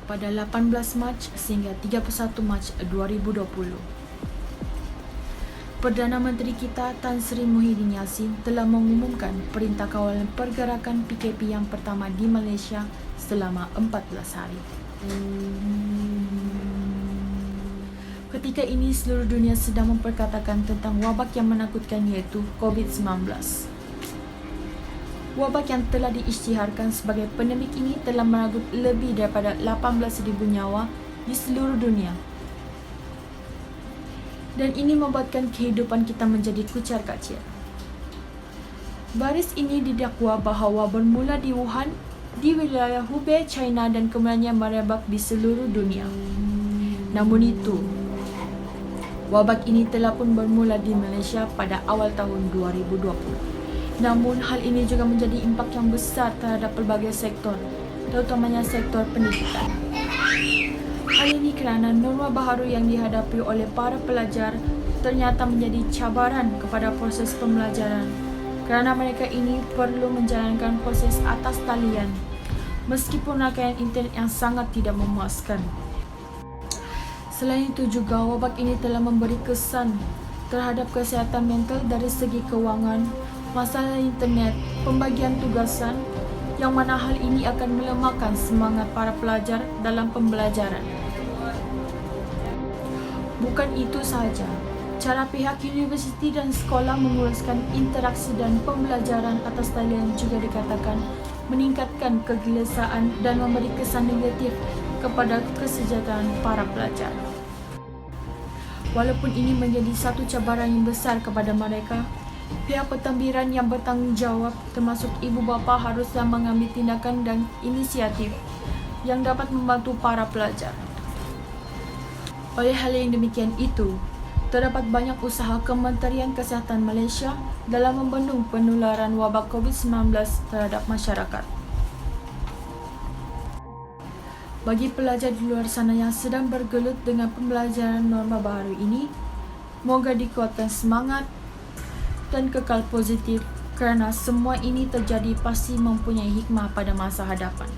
pada 18 Mac sehingga 31 Mac 2020. Perdana Menteri kita Tan Sri Muhyiddin Yassin telah mengumumkan Perintah Kawalan Pergerakan PKP yang pertama di Malaysia selama 14 hari. Ketika ini seluruh dunia sedang memperkatakan tentang wabak yang menakutkan iaitu COVID-19. Wabak yang telah diisytiharkan sebagai pandemik ini telah merenggut lebih daripada 18,000 nyawa di seluruh dunia. Dan ini membuatkan kehidupan kita menjadi kucar-kacir. Baris ini didakwa bahawa bermula di Wuhan, di wilayah Hubei, China dan kemudiannya merebak di seluruh dunia. Namun itu, wabak ini telah pun bermula di Malaysia pada awal tahun 2020. Namun, hal ini juga menjadi impak yang besar terhadap pelbagai sektor, terutamanya sektor pendidikan. Hal ini kerana norma baharu yang dihadapi oleh para pelajar ternyata menjadi cabaran kepada proses pembelajaran kerana mereka ini perlu menjalankan proses atas talian meskipun rangkaian internet yang sangat tidak memuaskan. Selain itu juga, wabak ini telah memberi kesan terhadap kesihatan mental dari segi kewangan, masalah internet, pembagian tugasan, yang mana hal ini akan melemahkan semangat para pelajar dalam pembelajaran. Bukan itu sahaja, cara pihak universiti dan sekolah menguruskan interaksi dan pembelajaran atas talian juga dikatakan meningkatkan kegelisahan dan memberi kesan negatif kepada kesejahteraan para pelajar. Walaupun ini menjadi satu cabaran yang besar kepada mereka, pihak pentadbiran yang bertanggungjawab termasuk ibu bapa haruslah mengambil tindakan dan inisiatif yang dapat membantu para pelajar. Oleh hal yang demikian itu, terdapat banyak usaha Kementerian Kesihatan Malaysia dalam membendung penularan wabak COVID-19 terhadap masyarakat. Bagi pelajar di luar sana yang sedang bergelut dengan pembelajaran norma baru ini, moga dikuatkan semangat dan kekal positif kerana semua ini terjadi pasti mempunyai hikmah pada masa hadapan.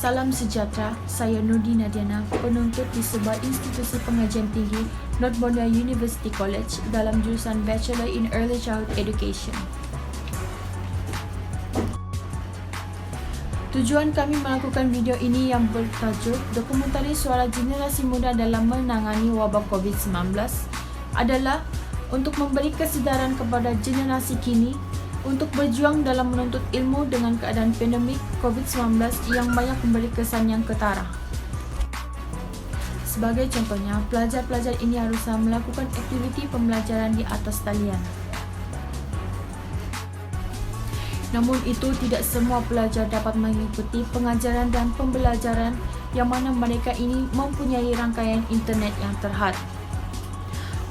Salam sejahtera, saya Nurdi Nadiana, penuntut di sebuah institusi pengajian tinggi North Borneo University College dalam jurusan Bachelor in Early Childhood Education. Tujuan kami melakukan video ini yang bertajuk Dokumentari Suara Generasi Muda dalam Menangani Wabak COVID-19 adalah untuk memberi kesedaran kepada generasi kini untuk berjuang dalam menuntut ilmu dengan keadaan pandemik COVID-19 yang banyak memberi kesan yang ketara. Sebagai contohnya, pelajar-pelajar ini haruslah melakukan aktiviti pembelajaran di atas talian. Namun itu tidak semua pelajar dapat mengikuti pengajaran dan pembelajaran yang mana mereka ini mempunyai rangkaian internet yang terhad.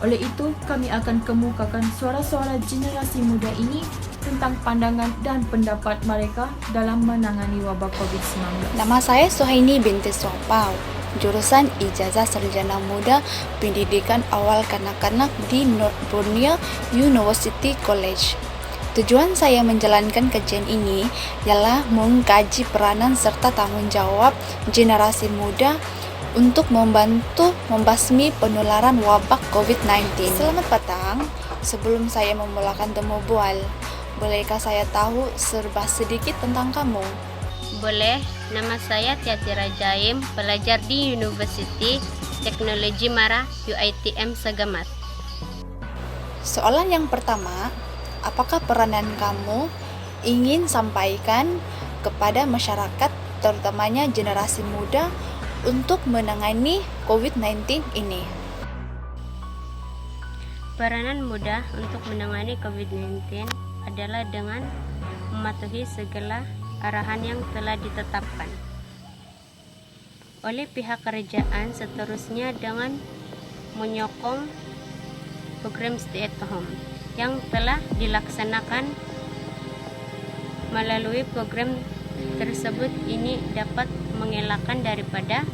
Oleh itu, kami akan kemukakan suara-suara generasi muda ini tentang pandangan dan pendapat mereka dalam menangani wabak COVID-19. Nama saya Suhaini binti Sompau, jurusan Ijazah Sarjana Muda Pendidikan Awal Kanak-kanak di North Borneo University College. Tujuan saya menjalankan kajian ini ialah mengkaji peranan serta tanggungjawab generasi muda untuk membantu membasmi penularan wabak COVID-19. Selamat petang. Sebelum saya memulakan temu bual, bolehkah saya tahu serba sedikit tentang kamu? Boleh, nama saya Tiati Rajaim, pelajar di Universiti Teknologi Mara UiTM Segamat. Soalan yang pertama, apakah peranan kamu ingin sampaikan kepada masyarakat, terutamanya generasi muda, untuk menangani COVID-19 ini? Peranan muda untuk menangani COVID-19 adalah dengan mematuhi segala arahan yang telah ditetapkan oleh pihak kerajaan, seterusnya dengan menyokong program stay at home yang telah dilaksanakan. Melalui program tersebut ini dapat mengelakkan daripada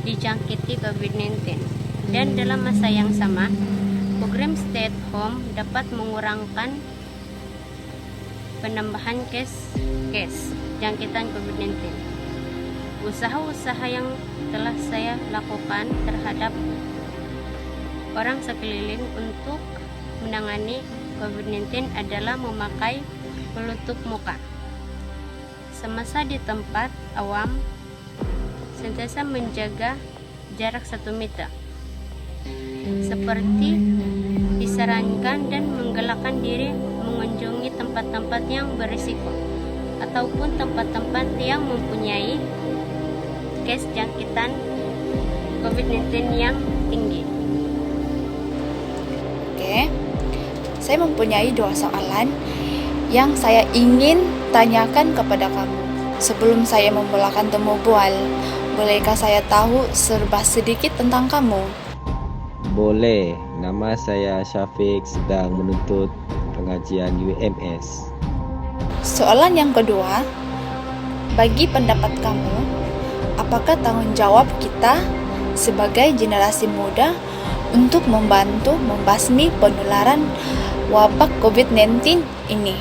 dijangkiti COVID-19, dan dalam masa yang sama program stay at home dapat mengurangkan penambahan kes jangkitan COVID-19. Usaha-usaha yang telah saya lakukan terhadap orang sekeliling untuk menangani COVID-19 adalah memakai penutup muka. Semasa di tempat awam, sentiasa menjaga jarak 1 meter. Seperti disarankan dan menggelakkan diri mengunjungi tempat-tempat yang berisiko ataupun tempat-tempat yang mempunyai kes jangkitan COVID-19 yang tinggi. Oke, saya mempunyai 2 soalan yang saya ingin tanyakan kepada kamu. Sebelum saya memulakan temu bual, bolehkah saya tahu serba sedikit tentang kamu? Boleh, nama saya Syafiq, sedang menuntut pengajian UMS. Soalan yang kedua, bagi pendapat kamu, apakah tanggung jawab kita sebagai generasi muda untuk membantu membasmi penularan wabak COVID-19 ini?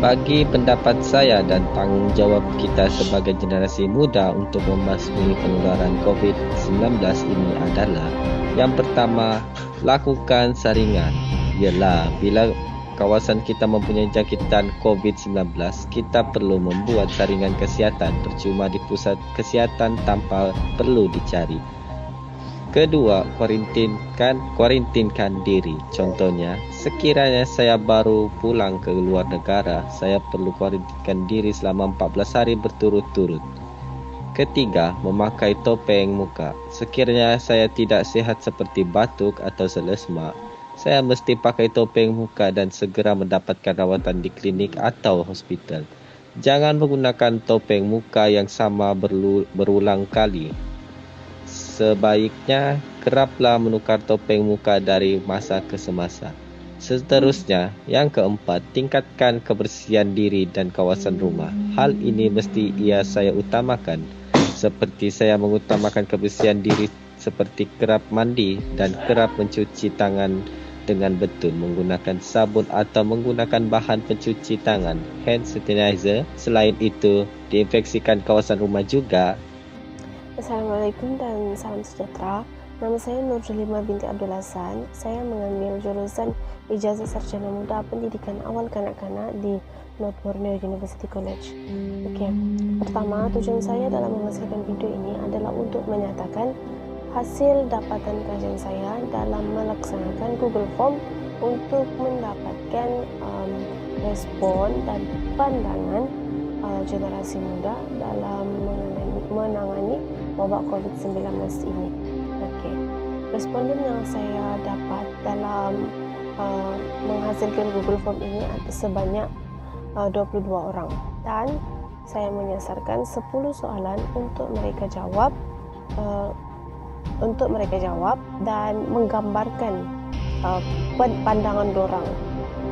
Bagi pendapat saya dan tanggung jawab kita sebagai generasi muda untuk membasmi penularan COVID-19 ini adalah: yang pertama, lakukan saringan. Ialah bila kawasan kita mempunyai jangkitan COVID-19, kita perlu membuat saringan kesihatan percuma di pusat kesihatan tanpa perlu dicari. Kedua, kuarantinkan diri. Contohnya, sekiranya saya baru pulang ke luar negara, saya perlu kuarantinkan diri selama 14 hari berturut-turut. Ketiga, memakai topeng muka. Sekiranya saya tidak sihat seperti batuk atau selesma, saya mesti pakai topeng muka dan segera mendapatkan rawatan di klinik atau hospital. Jangan menggunakan topeng muka yang sama berulang kali. Sebaiknya keraplah menukar topeng muka dari masa ke semasa. Seterusnya, yang keempat, tingkatkan kebersihan diri dan kawasan rumah. Hal ini mesti saya utamakan. Seperti saya mengutamakan kebersihan diri seperti kerap mandi dan kerap mencuci tangan dengan betul menggunakan sabun atau menggunakan bahan pencuci tangan, hand sanitizer. Selain itu, diinfeksikan kawasan rumah juga. Assalamualaikum dan salam sejahtera. Nama saya Nurjulima binti Abdul Hasan. Saya mengambil jurusan Ijazah Sarjana Muda Pendidikan Awal Kanak-kanak di North Borneo University College. Pertama, tujuan saya dalam menghasilkan video ini adalah untuk menyatakan hasil dapatan kajian saya dalam melaksanakan Google Form untuk mendapatkan respon dan pandangan generasi muda dalam menangani wabak COVID-19 ini. Responden yang saya dapat dalam menghasilkan Google Form ini ada sebanyak 22 orang, dan saya menyasarkan 10 soalan untuk mereka jawab dan menggambarkan pandangan dorang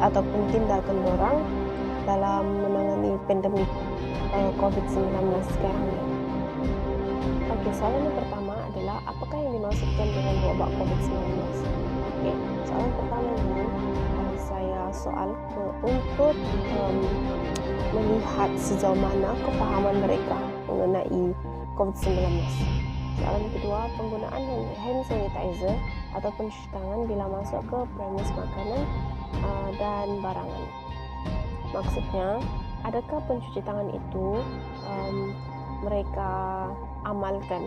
ataupun tindakan dorang dalam menangani pandemik COVID-19 sekarang ini. Soalan yang pertama adalah apakah yang dimaksudkan dengan wabak COVID-19? Soalan pertama ini saya soal untuk melihat sejauh mana kefahaman mereka mengenai COVID-19. Soalan kedua, penggunaan hand sanitizer atau pencuci tangan bila masuk ke premis makanan dan barangan. Maksudnya, adakah pencuci tangan itu mereka amalkan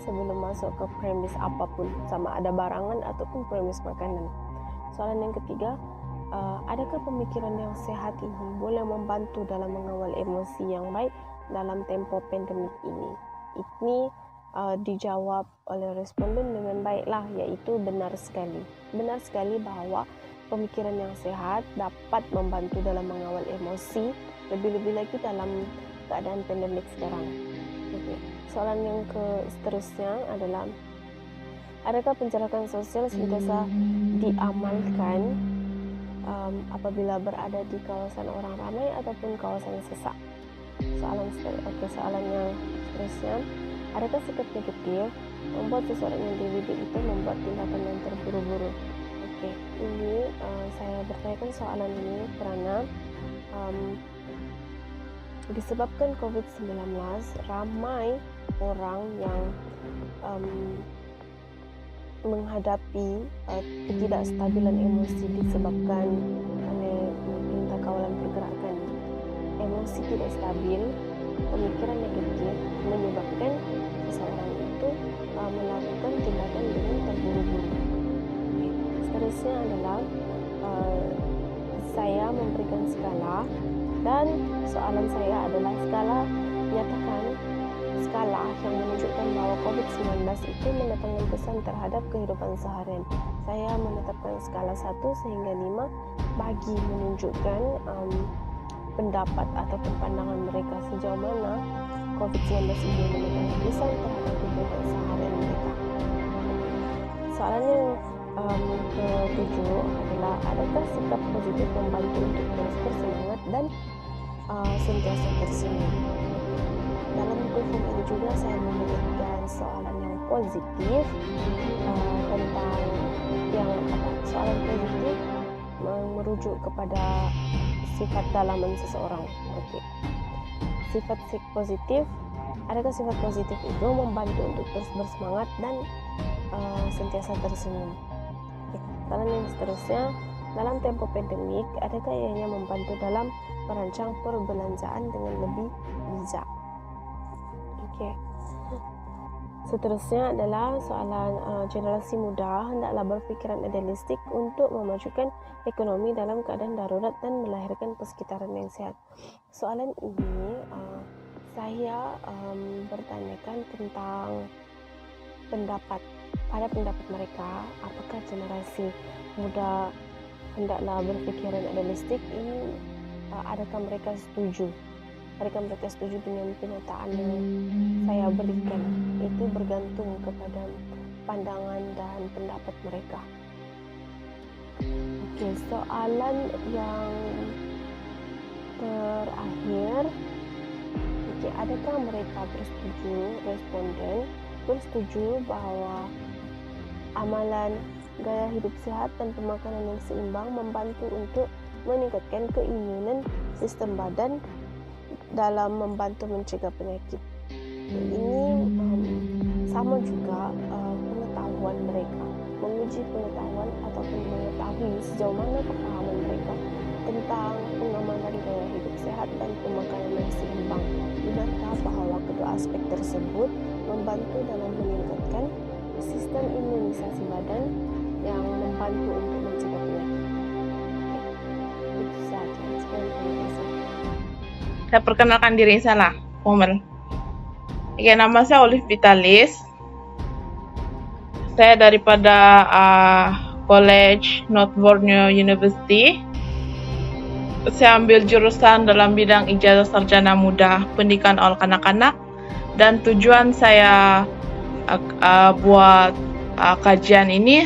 sebelum masuk ke premis apapun, sama ada barangan ataupun premis makanan. Soalan yang ketiga, adakah pemikiran yang sehat ini boleh membantu dalam mengawal emosi yang baik dalam tempo pandemik ini? Ini dijawab oleh responden dengan baiklah, yaitu benar sekali bahwa pemikiran yang sehat dapat membantu dalam mengawal emosi, lebih-lebih lagi dalam keadaan pandemik sekarang. Soalan yang seterusnya adalah adakah penjarakan sosial sentiasa diamalkan apabila berada di kawasan orang ramai ataupun kawasan sesak? Soalan yang seterusnya, adakah sikap negatif membuat seseorang individu itu membuat tindakan yang terburu-buru? Ini saya bertanyakan soalan ini karena Disebabkan COVID-19, ramai orang yang menghadapi ketidakstabilan emosi disebabkan oleh perintah kawalan pergerakan. Emosi tidak stabil, pemikiran negatif menyebabkan seseorang itu melakukan tindakan dengan terburu-buru. Seterusnya adalah saya memberikan skala, dan soalan saya adalah skala nyatakan skala yang menunjukkan bahwa COVID-19 itu mendatangkan kesan terhadap kehidupan seharian. Saya menetapkan skala 1 sehingga 5 bagi menunjukkan pendapat ataupun pandangan mereka sejauh mana COVID-19 ini mendatangkan kesan terhadap kehidupan seharian mereka. Soalan yang ketujuh adalah, adakah sikap positif membantu untuk terus bersemangat dan sentiasa tersenyum? Dalam buku ini juga saya memberikan soalan yang positif tentang soalan positif merujuk kepada sifat dalaman seseorang. Sifat positif, adakah sifat positif itu membantu untuk terus bersemangat dan sentiasa tersenyum? Soalan yang seterusnya, dalam tempo pandemik, adakah ianya membantu dalam merancang perbelanjaan dengan lebih bijak? Seterusnya adalah soalan generasi muda hendaklah berfikiran idealistik untuk memajukan ekonomi dalam keadaan darurat dan melahirkan persekitaran yang sehat. Soalan ini saya bertanyakan tentang pendapat mereka, apakah generasi muda hendaklah berfikiran idealistik ini, adakah mereka setuju dengan pernyataan yang saya berikan. Itu bergantung kepada pandangan dan pendapat mereka. Soalan yang terakhir, adakah mereka responden bersetuju bahwa amalan gaya hidup sehat dan pemakanan yang seimbang membantu untuk meningkatkan keimunan sistem badan dalam membantu mencegah penyakit. Ini sama juga pengetahuan mereka, menguji pengetahuan ataupun mengetahui sejauh mana kepahaman mereka tentang pengamalan gaya hidup sehat dan pemakanan yang seimbang. Benarkah bahwa kedua aspek tersebut membantu dalam meningkatkan sistem imunisasi badan yang membantu untuk mencegah penyakit? Itu saja. Terima kasih. Saya perkenalkan diri saya, Momen. Nama saya Olive Vitalis. Saya daripada College North Borneo University. Saya ambil jurusan dalam bidang ijazah sarjana muda pendidikan awal kanak-kanak, dan tujuan saya buat kajian ini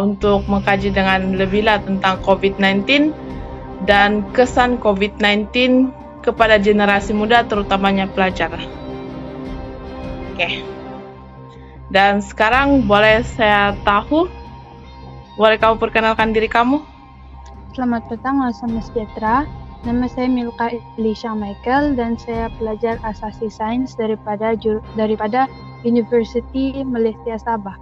untuk mengkaji dengan lebih lah tentang COVID-19 dan kesan COVID-19 kepada generasi muda, terutamanya pelajar. Dan sekarang boleh kamu perkenalkan diri kamu? Selamat petang, salam sejahtera. Nama saya Milka Elisha Michael dan saya pelajar asasi sains daripada University Malaysia Sabah.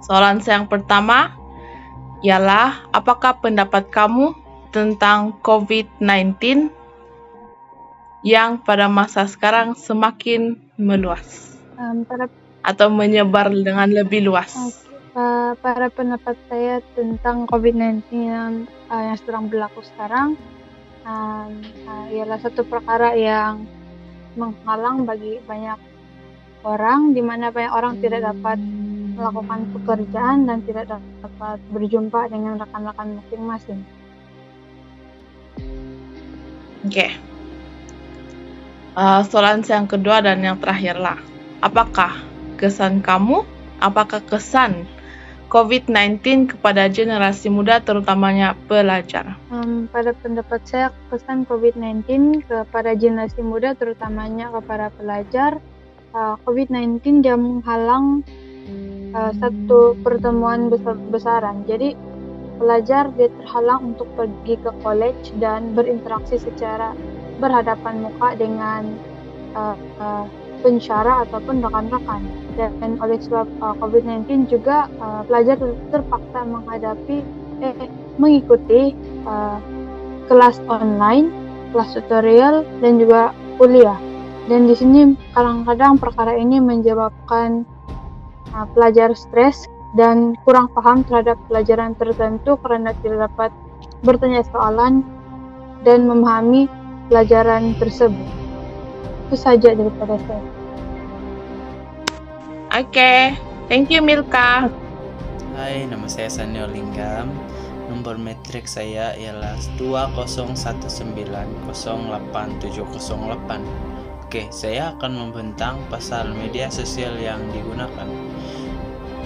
Soalan saya yang pertama ialah, apakah pendapat kamu tentang COVID-19 yang pada masa sekarang semakin meluas atau menyebar dengan lebih luas? Para pendapat saya tentang COVID-19 yang sedang berlaku sekarang ialah satu perkara yang menghalang bagi banyak orang, di mana banyak orang tidak dapat melakukan pekerjaan dan tidak dapat berjumpa dengan rekan-rekan masing-masing. Soalan saya yang kedua dan yang terakhir lah, apakah kesan COVID-19 kepada generasi muda, terutamanya pelajar? Pada pendapat saya, kesan COVID-19 kepada generasi muda, terutamanya kepada pelajar, COVID-19 dia menghalang satu pertemuan besar-besaran. Jadi pelajar dia terhalang untuk pergi ke college dan berinteraksi secara berhadapan muka dengan pensyarah ataupun rakan-rakan. Dan oleh sebab COVID-19 juga pelajar terpaksa mengikuti kelas online, kelas tutorial dan juga kuliah. Dan di sini kadang-kadang perkara ini menyebabkan pelajar stres dan kurang paham terhadap pelajaran tertentu karena tidak dapat bertanya soalan dan memahami pelajaran tersebut. Itu saja daripada saya. Oke, thank you Milka. Hai, nama saya Sanyo Linggam. Nomor metrik saya ialah 2019087008. Oke, saya akan membentang pasal media sosial yang digunakan.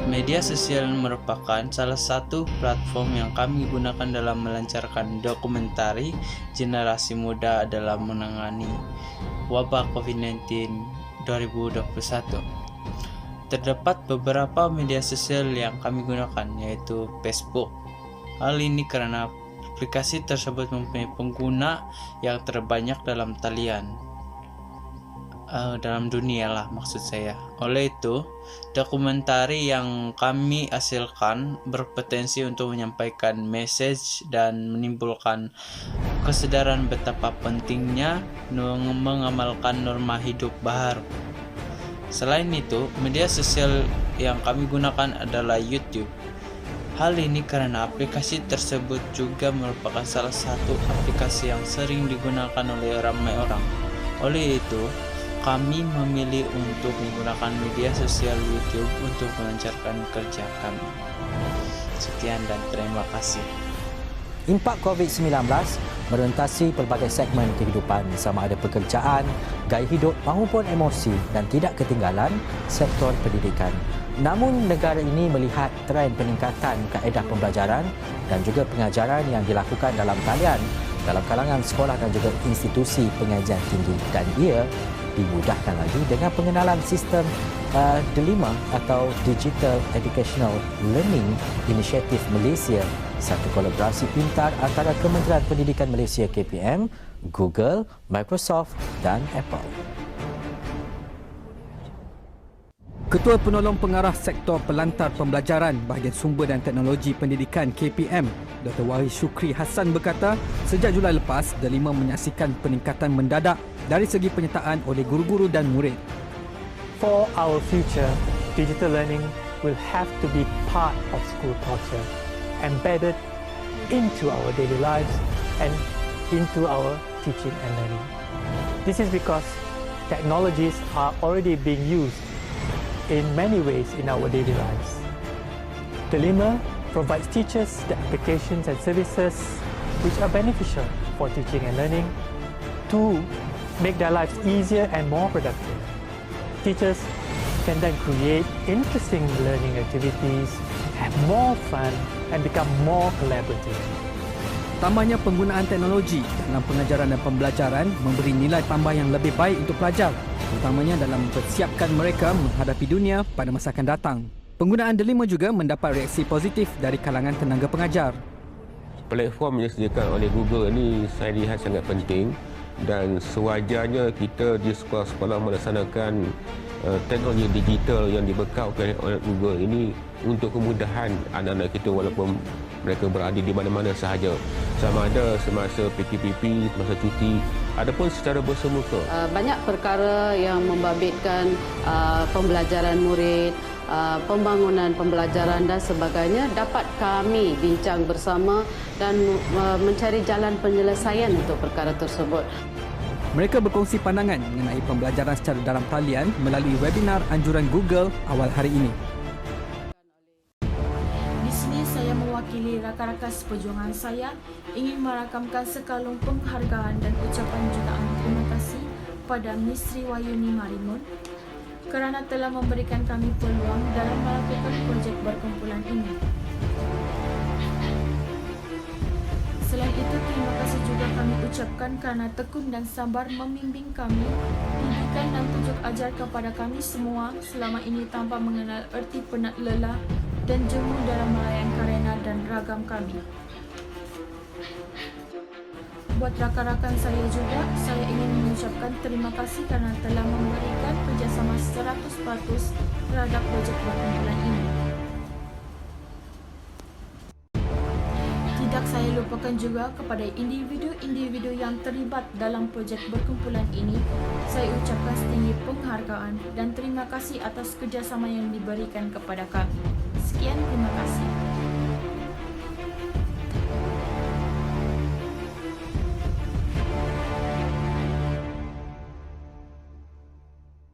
Media sosial merupakan salah satu platform yang kami gunakan dalam melancarkan dokumentari generasi muda dalam menangani wabah COVID-19 2021. Terdapat beberapa media sosial yang kami gunakan, yaitu Facebook. Hal ini karena aplikasi tersebut mempunyai pengguna yang terbanyak dalam dalam dunia lah maksud saya. Oleh itu, dokumentari yang kami hasilkan berpotensi untuk menyampaikan message dan menimbulkan kesadaran betapa pentingnya mengamalkan norma hidup baharu. Selain itu, media sosial yang kami gunakan adalah YouTube. Hal ini karena aplikasi tersebut juga merupakan salah satu aplikasi yang sering digunakan oleh ramai orang. Oleh itu, kami memilih untuk menggunakan media sosial YouTube untuk melancarkan kerja kami. Sekian dan terima kasih. Impak COVID-19 merentasi pelbagai segmen kehidupan sama ada pekerjaan, gaya hidup maupun emosi dan tidak ketinggalan sektor pendidikan. Namun negara ini melihat trend peningkatan kaedah pembelajaran dan juga pengajaran yang dilakukan dalam talian dalam kalangan sekolah dan juga institusi pengajian tinggi, dan ia dimudahkan lagi dengan pengenalan sistem DELIMA atau Digital Educational Learning Initiative Malaysia, satu kolaborasi pintar antara Kementerian Pendidikan Malaysia KPM, Google, Microsoft dan Apple. Ketua Penolong Pengarah Sektor Pelantar Pembelajaran Bahagian Sumber dan Teknologi Pendidikan KPM, Dr. Wahid Syukri Hassan berkata, sejak Julai lepas, DELIMA menyaksikan peningkatan mendadak dari segi penyertaan oleh guru-guru dan murid. For our future, digital learning will have to be part of school culture, embedded into our daily lives and into our teaching and learning. This is because technologies are already being used in many ways in our daily lives. DELIMA provides teachers the applications and services which are beneficial for teaching and learning to make their lives easier and more productive. Teachers can then create interesting learning activities, have more fun and become more collaborative. Tambahnya penggunaan teknologi dalam pengajaran dan pembelajaran memberi nilai tambah yang lebih baik untuk pelajar, terutamanya dalam mempersiapkan mereka menghadapi dunia pada masa akan datang. Penggunaan DELIMA juga mendapat reaksi positif dari kalangan tenaga pengajar. Platform yang disediakan oleh Google ini saya lihat sangat penting dan sewajarnya kita di sekolah-sekolah melaksanakan teknologi digital yang dibekalkan oleh Google ini untuk kemudahan anak-anak kita walaupun mereka berada di mana-mana sahaja, sama ada semasa PKPP, masa cuti ataupun secara bersemuka. Banyak perkara yang membabitkan pembelajaran murid, pembangunan pembelajaran dan sebagainya dapat kami bincang bersama dan mencari jalan penyelesaian untuk perkara tersebut. Mereka berkongsi pandangan mengenai pembelajaran secara dalam talian melalui webinar anjuran Google awal hari ini. Di sini saya mewakili rakan-rakan seperjuangan saya ingin merakamkan sekalung penghargaan dan ucapan jutaan terima kasih pada Misri Wayuni Marimun kerana telah memberikan kami peluang dalam melakukan projek berkumpulan ini. Selain itu, terima kasih juga kami ucapkan kerana tekun dan sabar membimbing kami, didikan dan tunjuk ajar kepada kami semua selama ini tanpa mengenal erti penat lelah dan jemu dalam melayan karena dan dan ragam kami. Buat rakan-rakan saya juga, saya ingin mengucapkan terima kasih karena telah memberikan kerjasama 100% terhadap projek berkumpulan ini. Tidak saya lupakan juga kepada individu-individu yang terlibat dalam projek berkumpulan ini. Saya ucapkan setinggi penghargaan dan terima kasih atas kerjasama yang diberikan kepada kami. Sekian, terima kasih.